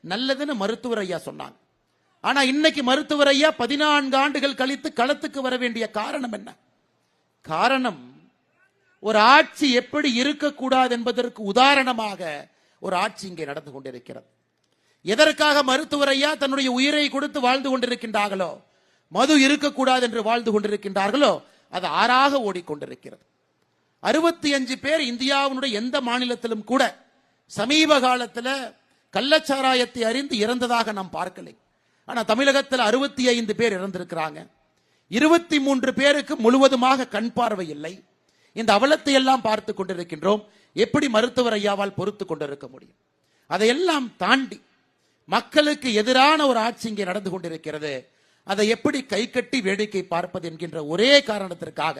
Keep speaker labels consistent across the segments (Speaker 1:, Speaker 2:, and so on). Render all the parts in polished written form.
Speaker 1: நல்லதுன்னு மருத்துவர் ஐயா சொன்னாங்க. ஆனா இன்னைக்கு மருத்துவர் ஐயா 14 ஆண்டுகள் கழித்து களத்துக்கு வர வேண்டிய காரணம் என்ன? காரணம், ஒரு ஆட்சி எப்படி இருக்கக்கூடாது என்பதற்கு உதாரணமாக ஒரு ஆட்சி இங்கே நடந்து கொண்டிருக்கிறது. எதற்காக மருத்துவர் ஐயா தன்னுடைய உயிரை கொடுத்து வாழ்ந்து கொண்டிருக்கின்றார்களோ, மது இருக்கக்கூடாது என்று வாழ்ந்து கொண்டிருக்கின்றார்களோ, அது ஆறாக ஓடிக்கொண்டிருக்கிறது. 65 பேர் இந்தியாவினுடைய எந்த மாநிலத்திலும் கூட சமீப காலத்தில் கள்ளச்சாராயத்தை அறிந்து இறந்ததாக நாம் பார்க்கலை. ஆனா தமிழகத்தில் 65 பேர் இறந்திருக்கிறாங்க. 23 பேருக்கு முழுவதுமாக கண் பார்வை இல்லை. இந்த அவலத்தை எல்லாம் பார்த்து கொண்டிருக்கின்றோம். எப்படி மருத்துவர் ஐயாவால் பொறுத்து கொண்டிருக்க முடியும்? அதையெல்லாம் தாண்டி மக்களுக்கு எதிரான ஒரு ஆட்சி இங்கே நடந்து கொண்டிருக்கிறது. அதை எப்படி கை கட்டி வேடிக்கை பார்ப்பது என்கின்ற ஒரே காரணத்திற்காக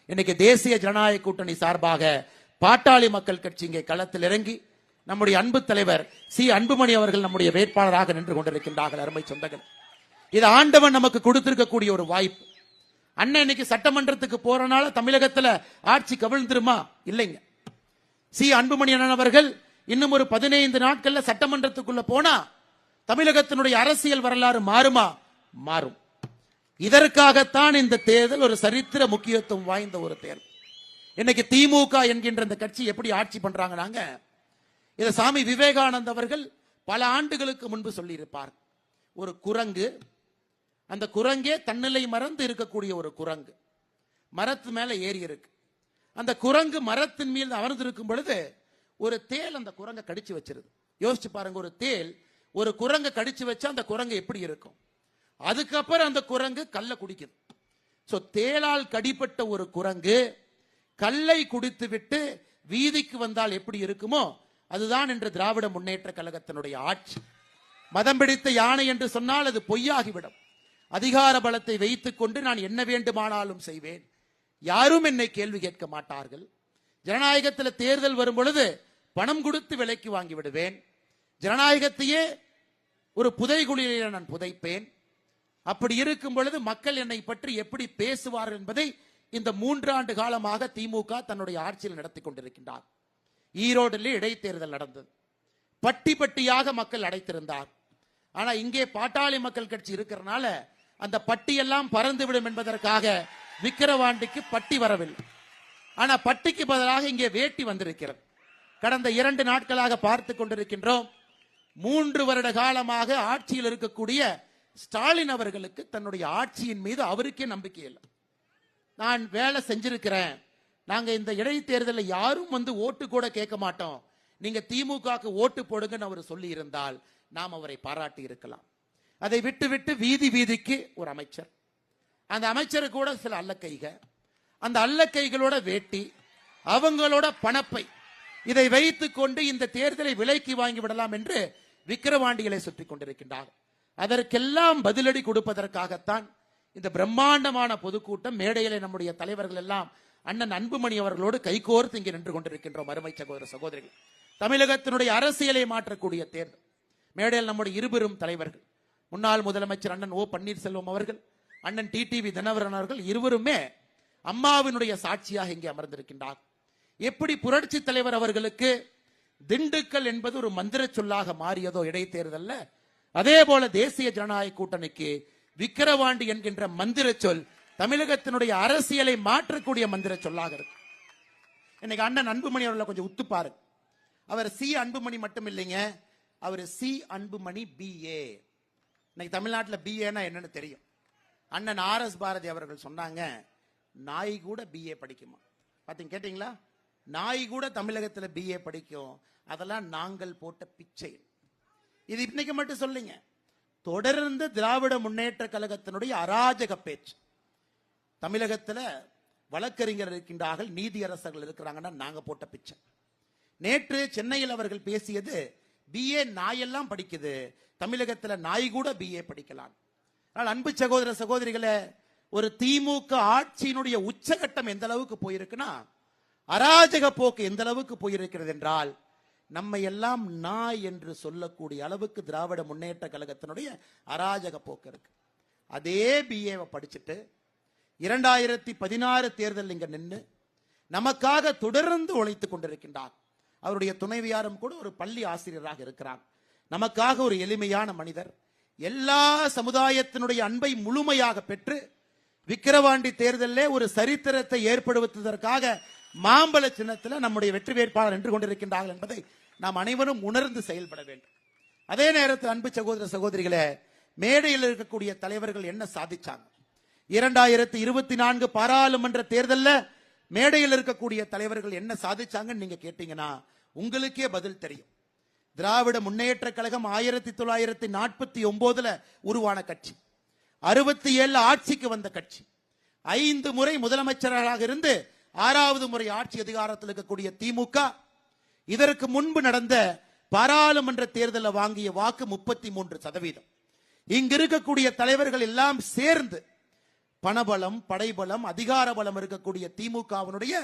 Speaker 1: இன்னைக்கு தேசிய ஜனநாயக கூட்டணி சார்பாக பாட்டாளி மக்கள் கட்சி இங்கே களத்தில் இறங்கி நம்முடைய அன்பு தலைவர் சி அன்புமணி அவர்கள் நம்முடைய வேட்பாளராக நின்று கொண்டிருக்கின்றார்கள். அருமை சொந்தங்கள், இது ஆண்டவன் நமக்கு கொடுத்திருக்கக்கூடிய ஒரு வாய்ப்பு. அண்ணன் இன்னைக்கு சட்டமன்றத்துக்கு போறனால தமிழகத்துல ஆட்சி கவிழ்ந்துருமா? இல்லைங்க. சி அன்புமணி அண்ணன் அவர்கள் இன்னும் ஒரு 15 நாட்கள்ல சட்டமன்றத்துக்குள்ள போனா தமிழகத்தினுடைய அரசியல் வரலாறு மாறுமா? மாறும். இதற்காகத்தான் இந்த தேர்தல் ஒரு சரித்திர முக்கியத்துவம் வாய்ந்த ஒரு தேர்தல். இன்னைக்கு திமுக என்கின்ற இந்த கட்சி எப்படி ஆட்சி பண்றாங்க? இதை சாமி விவேகானந்த் அவர்கள் பல ஆண்டுகளுக்கு முன்பு சொல்லி இருப்பார். ஒரு குரங்கு, அந்த குரங்கே தன்னிலை மறந்து இருக்கக்கூடிய ஒரு குரங்கு மரத்து மேல ஏறி இருக்கு. அந்த குரங்கு மரத்தின் மீது அமர்ந்து இருக்கும் பொழுது ஒரு தேல் அந்த குரங்கை கடிச்சு வச்சிருது. யோசிச்சு பாருங்க, ஒரு தேல் ஒரு குரங்கை கடிச்சு வச்சா அந்த குரங்கு எப்படி இருக்கும்? அதுக்கப்புறம் அந்த குரங்கு கல்லை குடிக்குது. சோ தேளால் கடிப்பட்ட ஒரு குரங்கு கல்லை குடித்து விட்டு வீதிக்கு வந்தால் எப்படி இருக்குமோ அதுதான் இன்று திராவிட முன்னேற்ற கழகத்தினுடைய ஆட்சி. மதம் பிடித்த யானை என்று சொன்னால் அது பொய்யாகிவிடும். அதிகார பலத்தை வைத்துக் கொண்டு நான் என்ன வேண்டுமானாலும் செய்வேன், யாரும் என்னை கேள்வி கேட்க மாட்டார்கள். ஜனநாயகத்தில் தேர்தல் வரும் பொழுது பணம் கொடுத்து விலைக்கு வாங்கி விடுவேன். ஜனநாயகத்தையே ஒரு புதைகுழியிலே நான் புதைப்பேன். அப்படி இருக்கும் பொழுது மக்கள் என்னை பற்றி எப்படி பேசுவார்கள் என்பதை இந்த 3 ஆண்டு காலமாக திமுக தன்னுடைய ஆட்சியில் நடத்தி கொண்டிருக்கின்றார். ஈரோடில் இடைத்தேர்தல் நடந்தது. பட்டி பட்டியாக மக்கள் அடைத்திருந்தார். ஆனா இங்கே பாட்டாளி மக்கள் கட்சி இருக்கிறனால அந்த பட்டியெல்லாம் பறந்துவிடும் என்பதற்காக விக்கிரவாண்டிக்கு பட்டி வரவில்லை. ஆனா பட்டிக்கு பதிலாக இங்கே வேட்டி வந்திருக்கிறது. கடந்த 2 நாட்களாக பார்த்து கொண்டிருக்கின்றோம். 3 வருட காலமாக ஆட்சியில் இருக்கக்கூடிய ஸ்டாலின் அவர்களுக்கு தன்னுடைய ஆட்சியின் மீது அவருக்கே நம்பிக்கை இல்லை. நான் வேலை செஞ்சிருக்கிறேன், நாங்க இந்த இடைத்தேர்தலில் யாரும் வந்து ஓட்டு கூட கேட்க மாட்டோம், நீங்க திமுகக்கு ஓட்டு போடுங்கன்னு அவர் சொல்லி இருந்தால் நாம் அவரை பாராட்டி இருக்கலாம். அதை விட்டு விட்டு வீதி வீதிக்கு ஒரு அமைச்சர், அந்த அமைச்சர் கூட சில அல்லக்கைக, அந்த அல்லக்கைகளோட வேட்டி, அவங்களோட பணப்பை, இதை வைத்துக் கொண்டு இந்த தேர்தலை விலைக்கு வாங்கி விடலாம் என்று விக்கிரவாண்டிகளை சுற்றி கொண்டிருக்கின்றார். அதற்கெல்லாம் பதிலடி கொடுப்பதற்காகத்தான் இந்த பிரம்மாண்டமான பொதுக்கூட்டம். மேடையிலே நம்முடைய தலைவர்கள் எல்லாம் அண்ணன் அன்புமணி அவர்களோடு கைகோர்த்து இங்கே நின்று கொண்டிருக்கின்றோம். அருமை சகோதர சகோதரிகள், தமிழகத்தினுடைய அரசியலை மாற்றக்கூடிய தேர்தல். மேடையில் நம்முடைய இருபெரும் தலைவர்கள், முன்னாள் முதலமைச்சர் அண்ணன் ஓ பன்னீர்செல்வம் அவர்கள், அண்ணன் டிடிவி தினகரன் அவர்கள், இருவருமே அம்மாவினுடைய சாட்சியாக இங்கே அமர்ந்திருக்கின்றார். எப்படி புரட்சி தலைவர் அவர்களுக்கு திண்டுக்கல் என்பது ஒரு மந்திர சொல்லாக மாறியதோ இடைத்தேர்தல்ல, அதே போல தேசிய ஜனநாயக கூட்டணிக்கு விக்கிரவாண்டி என்கின்ற மந்திர சொல் தமிழகத்தினுடைய அரசியலை மாற்றக்கூடிய மந்திர சொல்லாக இருக்கு. இன்னைக்கு அண்ணன் அன்புமணி அவர்களை கொஞ்சம் உத்துப்பாரு. அவர் சி அன்புமணி மட்டும் இல்லைங்க, அவர் சி அன்புமணி BA. இன்னைக்கு தமிழ்நாட்டில் BAனா என்னன்னு தெரியும். அண்ணன் RS பாரதி அவர்கள் சொன்னாங்க, நாய் கூட BA படிக்குமா? பாத்தீங்க, கேட்டீங்களா? நாய் கூட தமிழகத்தில் BA படிக்கும். அதெல்லாம் நாங்கள் போட்ட பிச்சை. இது இன்னைக்கு மட்டும் சொல்லுங்க, தொடர்ந்து திராவிட முன்னேற்ற கழகத்தினுடைய அராஜக பேச்சு. தமிழகத்தில் வழக்கறிஞர் இருக்கின்றார்கள், நீதியரசர்கள் இருக்கிறாங்கன்னா நாங்க போட்ட பிச்சை. நேற்று சென்னையில் அவர்கள் பேசியது, BA நாயெல்லாம் படிக்குது, தமிழகத்தில் நாய் கூட BA படிக்கலாம். ஆனால் அன்பு சகோதர சகோதரிகளே, ஒரு திமுக ஆட்சியினுடைய உச்சகட்டம் எந்த அளவுக்கு போயிருக்குன்னா, அராஜக போக்கு எந்த அளவுக்கு போயிருக்கிறது என்றால், நம்மை எல்லாம் நாய் என்று சொல்லக்கூடிய அளவுக்கு திராவிட முன்னேற்ற கழகத்தினுடைய அராஜக போக்கு இருக்கு. அதே BA படிச்சுட்டு 2016 தேர்தல் இங்க நின்று நமக்காக தொடர்ந்து உழைத்துக் கொண்டிருக்கின்றார். அவருடைய துணைவியாரும் கூட ஒரு பள்ளி ஆசிரியராக இருக்கிறார். நமக்காக ஒரு எளிமையான மனிதர், எல்லா சமுதாயத்தினுடைய அன்பை முழுமையாக பெற்று விக்கிரவாண்டி தேர்தலில் ஒரு சரித்திரத்தை ஏற்படுத்துவதற்காக மாம்பழ சின்னத்தில் நம்முடைய வெற்றி வேட்பாளர் நின்று கொண்டிருக்கின்றார்கள் என்பதை நாம் அனைவரும் உணர்ந்து செயல்பட வேண்டும். அதே நேரத்தில் அன்பு சகோதர சகோதரிகளே, மேடையில் இருக்கக்கூடிய தலைவர்கள் என்ன சாதிச்சாங்க? 2024 பாராளுமன்ற தேர்தலில் மேடையில் இருக்கக்கூடிய தலைவர்கள் என்ன சாதிச்சாங்கன்னு நீங்க கேட்டீங்கன்னா உங்களுக்கே பதில் தெரியும். திராவிட முன்னேற்ற கழகம் 1949 உருவான கட்சி, 67 ஆட்சிக்கு வந்த கட்சி, 5 முறை முதலமைச்சர்களாக இருந்து 6வது முறை ஆட்சி அதிகாரத்தில் இருக்கக்கூடிய திமுக, இதற்கு முன்பு நடந்த பாராளுமன்ற தேர்தலில் வாங்கிய வாக்கு 33%. இங்க இருக்கக்கூடிய தலைவர்கள் எல்லாம் சேர்ந்து பணபலம், படைபலம், அதிகார பலம் இருக்கக்கூடிய திமுகவினுடைய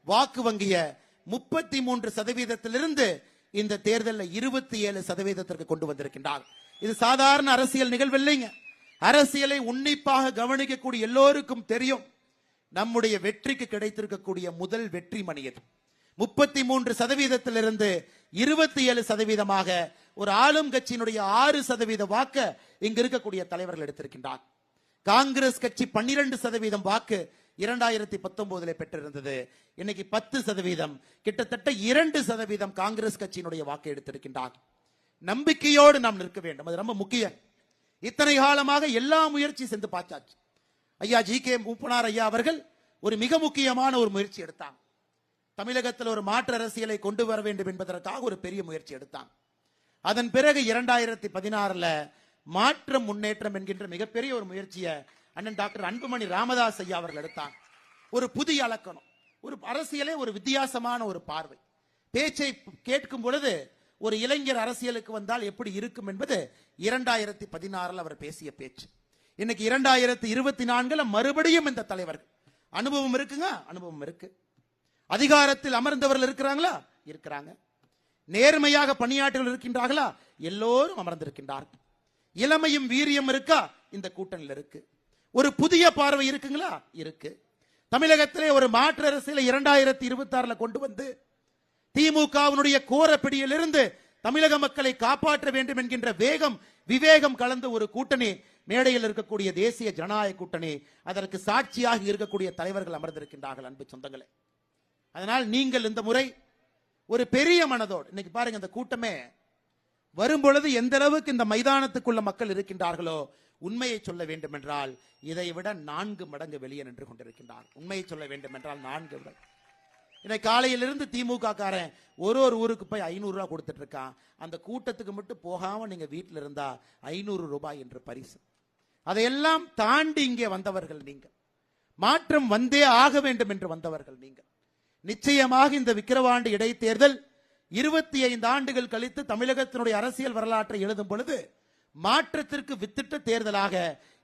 Speaker 1: வாக்கு வங்கிய 33%இலிருந்து இந்த தேர்தலில் 27% கொண்டு வந்திருக்கின்றார். இது சாதாரண அரசியல் நிகழ்வு இல்லைங்க. அரசியலை உன்னிப்பாக கவனிக்கக்கூடிய எல்லோருக்கும் தெரியும், நம்முடைய வெற்றிக்கு கிடைத்திருக்கக்கூடிய முதல் வெற்றி மணி இது. 33%இலிருந்து 27% ஒரு ஆளும் கட்சியினுடைய 6% வாக்க இங்க இருக்கக்கூடிய தலைவர்கள் எடுத்திருக்கின்றார். காங்கிரஸ் கட்சி 12% வாக்கு 2019 பெற்றிருந்தது. இன்னைக்கு 10%, கிட்டத்தட்ட 2% காங்கிரஸ் கட்சியினுடைய வாக்கு எடுத்திருக்கின்றார். நம்பிக்கையோடு நாம் நிற்க வேண்டும், அது ரொம்ப முக்கியம். இத்தனை காலமாக எல்லா முயற்சி சென்று பார்த்தாச்சு. ஐயா ஜி.கே. மூப்பனார் ஐயா அவர்கள் ஒரு மிக முக்கியமான ஒரு முயற்சி எடுத்தாங்க. தமிழகத்தில் ஒரு மாற்று அரசியலை கொண்டு வர வேண்டும் என்பதற்காக ஒரு பெரிய முயற்சி எடுத்தாங்க. அதன் பிறகு 2016 மாற்றம் முன்னேற்றம் என்கின்ற மிகப்பெரிய ஒரு முயற்சியை அண்ணன் டாக்டர் அன்புமணி ராமதாஸ் ஐயா அவர்கள் எடுத்தாங்க. ஒரு புதிய அலக்கணம், ஒரு அரசியலே ஒரு வித்தியாசமான ஒரு பார்வை. பேச்சை கேட்கும் பொழுது ஒரு இளைஞர் அரசியலுக்கு வந்தால் எப்படி இருக்கும் என்பது 2016 அவர் பேசிய பேச்சு. இன்னைக்கு 2024 மறுபடியும் இந்த தலைவர்கள் அனுபவம் இருக்குங்க, அனுபவம் இருக்கு. அதிகாரத்தில் அமர்ந்தவர்கள் இருக்கிறாங்களா? இருக்கிறாங்க. நேர்மையாக பணியாற்றல் இருக்கின்றார்களா? எல்லோரும் அமர்ந்திருக்கின்றார்கள். இளமையும் வீரியம் இருக்கா? இந்த கூட்டணியில் இருக்கு. ஒரு புதிய பார்வை இருக்குங்களா? இருக்கு. தமிழகத்திலே ஒரு மாற்று அரசியலை 2026 கொண்டு வந்து திமுகவினுடைய கோர பிடியிலிருந்து தமிழக மக்களை காப்பாற்ற வேண்டும் என்கின்ற வேகம், விவேகம் கலந்த ஒரு கூட்டணி மேடையில் இருக்கக்கூடிய தேசிய ஜனநாயக கூட்டணி, அதற்கு சாட்சியாக இருக்கக்கூடிய தலைவர்கள் அமர்ந்திருக்கின்றார்கள். அன்பு சொந்தங்களே, அதனால் நீங்கள் இந்த முறை ஒரு பெரிய மனதோடு, இன்னைக்கு பாருங்க, இந்த கூட்டமே வரும்பொழுது எந்த அளவுக்கு இந்த மைதானத்துக்குள்ள மக்கள் இருக்கின்றார்களோ, உண்மையை சொல்ல வேண்டும் என்றால் இதை விட 4 மடங்கு வெளியே நின்று கொண்டிருக்கின்றார். உண்மையை சொல்ல வேண்டும் என்றால் 4 மடங்கு. இன்னைக்கு காலையிலிருந்து திமுக காரன் ஒரு ஊருக்கு போய் 500 ரூபாய் கொடுத்துட்டு இருக்கான். அந்த கூட்டத்துக்கு மட்டும் போகாம நீங்க வீட்டில் இருந்தா 500 ரூபாய் என்று பரிசு. அதையெல்லாம் தாண்டி இங்கே வந்தவர்கள் நீங்கள். மாற்றம் வந்தே ஆக வேண்டும் என்று வந்தவர்கள் நீங்கள். நிச்சயமாக இந்த விக்கிரவாண்டி இடைத்தேர்தல் 25 ஆண்டுகள் கழித்து தமிழகத்தினுடைய அரசியல் வரலாற்றை எழுதும் பொழுது மாற்றத்திற்கு வித்திட்ட தேர்தலாக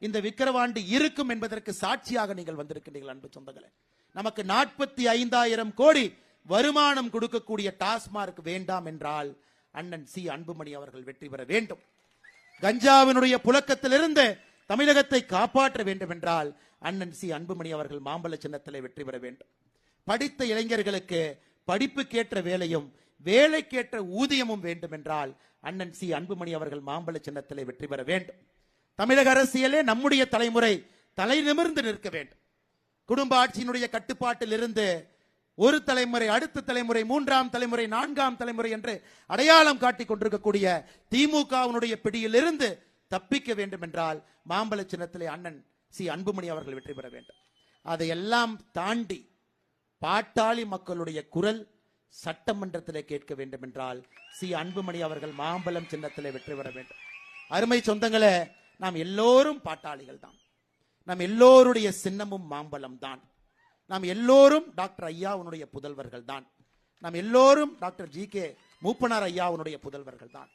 Speaker 1: இந்த விக்கிரவாண்டி இருக்கும் என்பதற்கு சாட்சியாக நீங்கள் வந்திருக்கின்றீர்கள். அன்பு சொந்தங்களே, நமக்கு 45,000 கோடி வருமானம் கொடுக்கக்கூடிய டாஸ்மார்க் வேண்டாம் என்றால் அண்ணன் சி அன்புமணி அவர்கள் வெற்றி பெற வேண்டும். கஞ்சாவினுடைய புழக்கத்திலிருந்து தமிழகத்தை காப்பாற்ற வேண்டும் என்றால் அண்ணன் சி அன்புமணி அவர்கள் மாம்பழ சின்னத்திலே வெற்றி பெற வேண்டும். படித்த இளைஞர்களுக்கு படிப்புக்கேற்ற வேலையும் வேலைக்கேற்ற ஊதியமும் வேண்டும் என்றால் அண்ணன் சி அன்புமணி அவர்கள் மாம்பழ சின்னத்திலே வெற்றி பெற வேண்டும். தமிழக அரசியலே நம்முடைய தலைமுறை தலை நிமிர்ந்து நிற்க வேண்டும். குடும்ப ஆட்சியினுடைய கட்டுப்பாட்டில் இருந்து ஒரு தலைமுறை, அடுத்த தலைமுறை, 3ஆம் தலைமுறை, 4ஆம் தலைமுறை என்று அடையாளம் காட்டிக் கொண்டிருக்கக்கூடிய திமுகவினுடைய பிடியிலிருந்து தப்பிக்க வேண்டும் என்றால் மாம்பழ சின்னத்திலே அண்ணன் சி அன்புமணி அவர்கள் வெற்றி பெற வேண்டும். அதையெல்லாம் தாண்டி பாட்டாளி மக்களுடைய குரல் சட்டமன்றத்திலே கேட்க வேண்டும் என்றால் சி அன்புமணி அவர்கள் மாம்பழம் சின்னத்திலே வெற்றி பெற வேண்டும். அருமை சொந்தங்களே, நாம் எல்லோரும் பாட்டாளிகள் தான். நாம் எல்லோருடைய சின்னமும் மாம்பழம் தான். நாம் எல்லோரும் டாக்டர் ஐயாவுடைய புதல்வர்கள் தான். நாம் எல்லோரும் டாக்டர் ஜி.கே. மூப்பனார் ஐயாவுடைய புதல்வர்கள் தான்.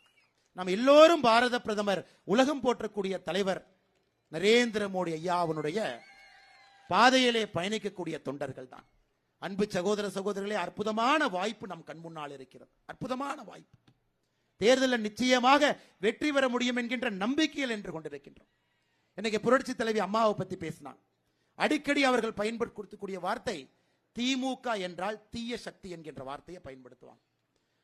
Speaker 1: நாம் எல்லோரும் பாரத பிரதமர், உலகம் போற்றக்கூடிய தலைவர் நரேந்திர மோடி ஐயாவுடைய பாதையிலே பயணிக்கக்கூடிய தொண்டர்கள் தான். அன்பு சகோதர சகோதரிகளே, அற்புதமான வாய்ப்பு நம் கண் முன்னால் இருக்கிறது. அற்புதமான வாய்ப்பு. தேர்தலில் நிச்சயமாக வெற்றி பெற முடியும் என்கின்ற நம்பிக்கையில் என்று கொண்டிருக்கின்றோம். இன்னைக்கு புரட்சி தலைவி அம்மாவை பத்தி பேசினாங்க. அடிக்கடி அவர்கள் பயன்படுத்தக்கூடிய வார்த்தை திமுக என்றால் தீய சக்தி என்கின்ற வார்த்தையை பயன்படுத்துவாங்க.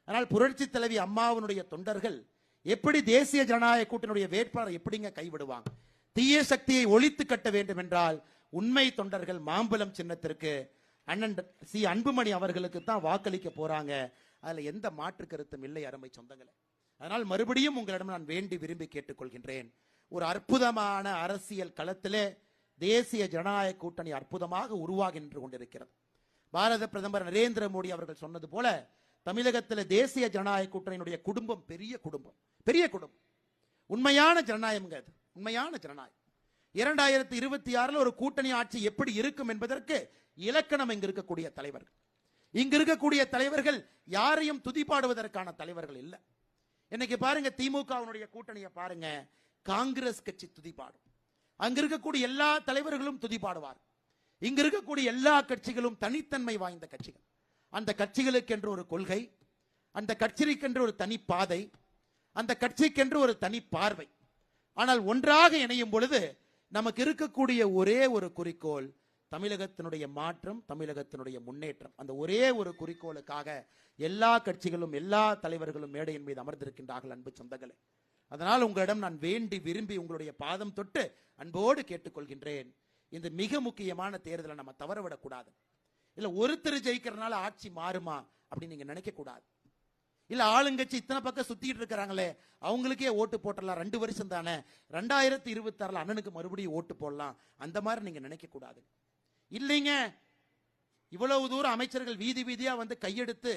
Speaker 1: ஆனால் புரட்சி தலைவி அம்மாவினுடைய தொண்டர்கள் எப்படி தேசிய ஜனநாயக கூட்டணியுடைய வேட்பாளர் எப்படிங்க கைவிடுவாங்க? தீய சக்தியை ஒழித்து கட்ட வேண்டும் என்றால் உண்மை தொண்டர்கள் மாம்பழம் சின்னத்திற்கு அண்ணன் சி அன்புமணி அவர்களுக்கு தான் வாக்களிக்க போறாங்க. அதுல எந்த மாற்று கருத்தும் இல்லை அருமை சொந்தங்களே. அதனால் மறுபடியும் உங்களிடம் நான் வேண்டி விரும்பி கேட்டுக்கொள்கின்றேன். ஒரு அற்புதமான அரசியல் களத்திலே தேசிய ஜனநாயக கூட்டணி அற்புதமாக உருவாகின்று கொண்டிருக்கிறது. பாரத பிரதமர் நரேந்திர மோடி அவர்கள் சொன்னது போல தமிழகத்தில் தேசிய ஜனநாயக கூட்டணியினுடைய குடும்பம் பெரிய குடும்பம், பெரிய குடும்பம். உண்மையான ஜனநாயகம் அது, உண்மையான ஜனநாயகம். 2026 ஒரு கூட்டணி ஆட்சி எப்படி இருக்கும் என்பதற்கு இலக்கணம் இங்கு இருக்கக்கூடிய தலைவர்கள். இங்கு இருக்கக்கூடிய தலைவர்கள் யாரையும் துதிப்பாடுவதற்கான தலைவர்கள் இல்லை. இன்னைக்கு பாருங்க, திமுகவினுடைய கூட்டணியை பாருங்க, காங்கிரஸ் கட்சி துதிப்பாடும். அங்க இருக்கக்கூடிய எல்லா தலைவர்களும் துதிப்பாடுவார். இங்க இருக்கக்கூடிய எல்லா கட்சிகளும் தனித்தன்மை வாய்ந்த கட்சிகள். அந்த கட்சிகளுக்கு என்று ஒரு கொள்கை, அந்த கட்சிக்கென்று ஒரு தனி பாதை, அந்த கட்சிக்கென்று ஒரு தனி பார்வை. ஆனால் ஒன்றாக இணையும் பொழுது நமக்கு இருக்கக்கூடிய ஒரே ஒரு குறிக்கோள் தமிழகத்தினுடைய மாற்றம், தமிழகத்தினுடைய முன்னேற்றம். அந்த ஒரே ஒரு குறிக்கோளுக்காக எல்லா கட்சிகளும் எல்லா தலைவர்களும் மேடையின் மீது அமர்ந்திருக்கின்றார்கள் அன்பு சொந்தங்களே. அதனால் உங்களிடம் நான் வேண்டி விரும்பி உங்களுடைய பாதம் தொட்டு அன்போடு கேட்டுக்கொள்கின்றேன். இந்த மிக முக்கியமான தேர்தலை நம்ம தவறவிடக்கூடாது. இல்ல ஒருத்தர் ஜெயிக்கிறதுனால ஆட்சி மாறுமா அப்படின்னு நீங்க நினைக்க கூடாது. இல்ல ஆளுங்கட்சி இத்தனை பக்கம் சுத்திட்டு இருக்கிறாங்களே அவங்களுக்கே ஓட்டு போட்டலாம், 2 வருஷம் தானே, 2026 அண்ணனுக்கு மறுபடியும் ஓட்டு போடலாம், அந்த மாதிரி நீங்க நினைக்க கூடாது. இல்லைங்க, இவ்வளவு தூரம் அமைச்சர்கள் வீதி வீதியா வந்து கையெடுத்து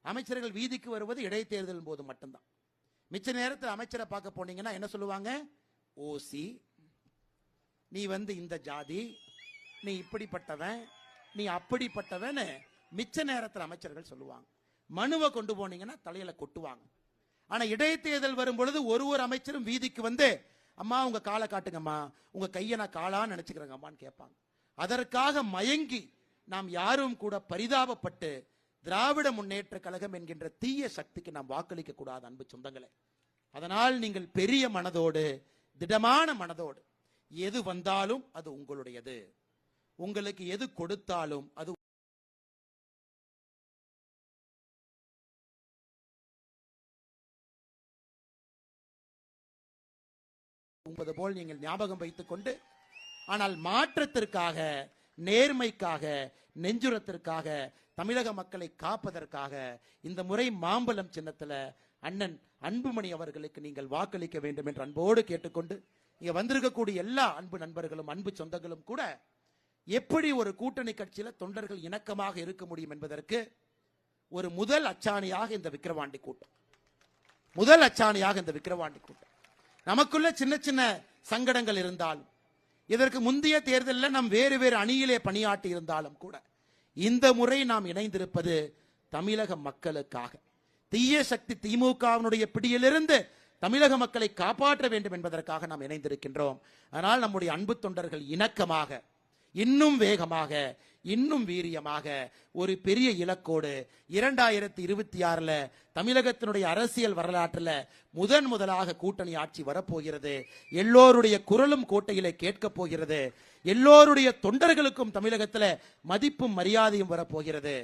Speaker 1: அமைச்சர்கள் வீதிக்கு வருவது இடைத்தேர்தல் போது மட்டும்தான். மிச்ச நேரத்தில் அமைச்சரை பார்க்க போனீங்கன்னா என்ன சொல்லுவாங்க? ஓசி, நீ வந்து இந்த ஜாதி, நீ இப்படிப்பட்டவன், நீ அப்படிப்பட்டவன் மிச்ச நேரத்தில் அமைச்சர்கள் சொல்லுவாங்க. மனுவை கொண்டு போனீங்கன்னா தலையில கொட்டுவாங்க. ஆனா இடைத்தேர்தல் வரும் பொழுது ஒரு அமைச்சரும் வீதிக்கு வந்து அம்மா உங்க காலை காட்டுங்கம்மா, உங்க கையை நான் காலான்னு நினைச்சுக்கிறேங்க அம்மான்னு கேட்பாங்க. அதற்காக மயங்கி நாம் யாரும் கூட பரிதாபப்பட்டு திராவிட முன்னேற்ற கழகம் என்கின்ற தீய சக்திக்கு நாம் வாக்களிக்க கூடாது அன்பு சொந்தங்களே. அதனால் நீங்கள் பெரிய மனதோடு, திடமான மனதோடு, எது வந்தாலும் அது உங்களுடையது, உங்களுக்கு எது கொடுத்தாலும் அது உங்களது போல் நீங்கள் ஞாபகம் வைத்துக் கொண்டு, ஆனால் மாற்றத்திற்காக, நேர்மைக்காக, நெஞ்சுரத்திற்காக, தமிழக மக்களை காப்பதற்காக இந்த முறை மாம்பழம் சின்னத்தில் அண்ணன் அன்புமணி அவர்களுக்கு நீங்கள் வாக்களிக்க வேண்டும் என்று அன்போடு கேட்டுக்கொண்டு, இங்க வந்திருக்கக்கூடிய எல்லா அன்பு நண்பர்களும் அன்பு சொந்தங்களும் கூட எப்படி ஒரு கூட்டணி கட்சியில தொண்டர்கள் இணக்கமாக இருக்க முடியும் என்பதற்கு ஒரு முதல் அச்சாணியாக இந்த விக்கிரவாண்டி கூட்டம், முதல் அச்சாணியாக இந்த விக்கிரவாண்டி கூட்டம். நமக்குள்ள சின்ன சின்ன சங்கடங்கள் இருந்தாலும், இதற்கு முந்தைய தேர்தலில் நாம் வேறு வேறு அணியிலே பணியாற்றி இருந்தாலும் கூட இந்த முறை நாம் இணைந்திருப்பது தமிழக மக்களுக்காக. தீய சக்தி திமுகவினுடைய பிடியிலிருந்து தமிழக மக்களை காப்பாற்ற வேண்டும் என்பதற்காக நாம் இணைந்திருக்கின்றோம். அதனால் நம்முடைய அன்பு தொண்டர்கள் இணக்கமாக, இன்னும் வேகமாக, இன்னும் வீரியமாக ஒரு பெரிய இலக்கோடு 2026 தமிழகத்தினுடைய அரசியல் வரலாற்றில் முதலாக கூட்டணி ஆட்சி வரப்போகிறது. எல்லோருடைய குரலும் கோட்டையிலே கேட்கப் போகிறது. எல்லோருடைய தொண்டர்களுக்கும் தமிழகத்தில் மதிப்பும் மரியாதையும் வரப்போகிறது.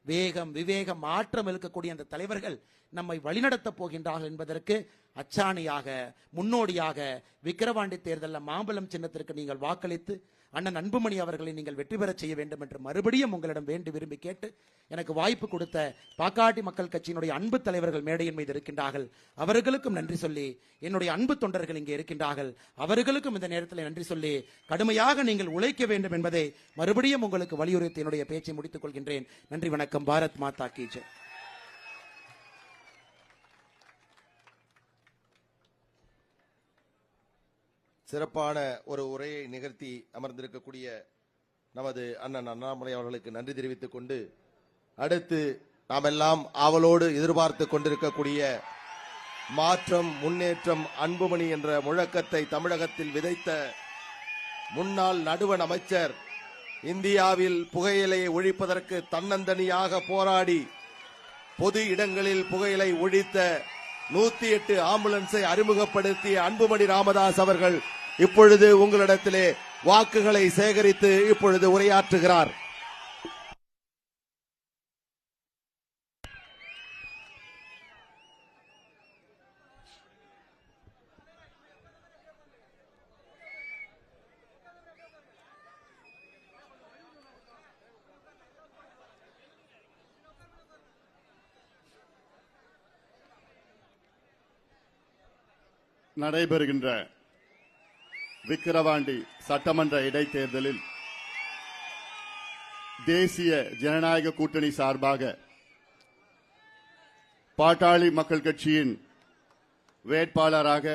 Speaker 1: வேகம், விவேகம், மாற்றம் இருக்கக்கூடிய அந்த தலைவர்கள் நம்மை வழிநடத்த போகின்றார்கள் என்பதற்கு அச்சாணியாக, முன்னோடியாக விக்கிரவாண்டி தேர்தலில் மாம்பழம் சின்னத்திற்கு நீங்கள் வாக்களித்து அண்ணன் அன்புமணி அவர்களை நீங்கள் வெற்றி பெற செய்ய வேண்டும் என்று மறுபடியும் உங்களிடம் வேண்டி விரும்பி கேட்டு, எனக்கு வாய்ப்பு கொடுத்த பாக்காட்டி மக்கள் கட்சியினுடைய அன்பு தலைவர்கள் மேடையின் மீது இருக்கின்றார்கள், அவர்களுக்கும் நன்றி சொல்லி, என்னுடைய அன்பு தொண்டர்கள் இங்கே இருக்கின்றார்கள், அவர்களுக்கும் இந்த நேரத்தில் நன்றி சொல்லி, கடுமையாக நீங்கள் உழைக்க வேண்டும் என்பதை மறுபடியும் உங்களுக்கு வலியுறுத்தி என்னுடைய பேச்சை முடித்துக் கொள்கின்றேன். நன்றி, வணக்கம். பாரத் மாதா கி ஜெய்.
Speaker 2: சிறப்பான ஒரு உரையை நிகழ்த்தி அமர்ந்திருக்கக்கூடிய நமது அண்ணன் அண்ணாமலை அவர்களுக்கு நன்றி தெரிவித்துக் கொண்டு, அடுத்து நாம் எல்லாம் ஆவலோடு எதிர்பார்த்து கொண்டிருக்கக்கூடிய மாற்றம், முன்னேற்றம், அன்புமணி என்ற முழக்கத்தை தமிழகத்தில் விதைத்த முன்னாள் நடுவண் அமைச்சர், இந்தியாவில் புகையிலையை ஒழிப்பதற்கு தன்னந்தனியாக போராடி பொது இடங்களில் புகையிலை ஒழித்த 108 ஆம்புலன்ஸை அறிமுகப்படுத்திய அன்புமணி ராமதாஸ் அவர்கள் இப்பொழுது உங்களிடத்திலே வாக்குகளை சேகரித்து இப்பொழுது உரையாற்றுகிறார்.
Speaker 3: நடைபெறுகின்ற விக்கிரவாண்டி சட்டமன்ற இடைத்தேர்தலில் தேசிய ஜனநாயக கூட்டணி சார்பாக பாட்டாளி மக்கள் கட்சியின் வேட்பாளராக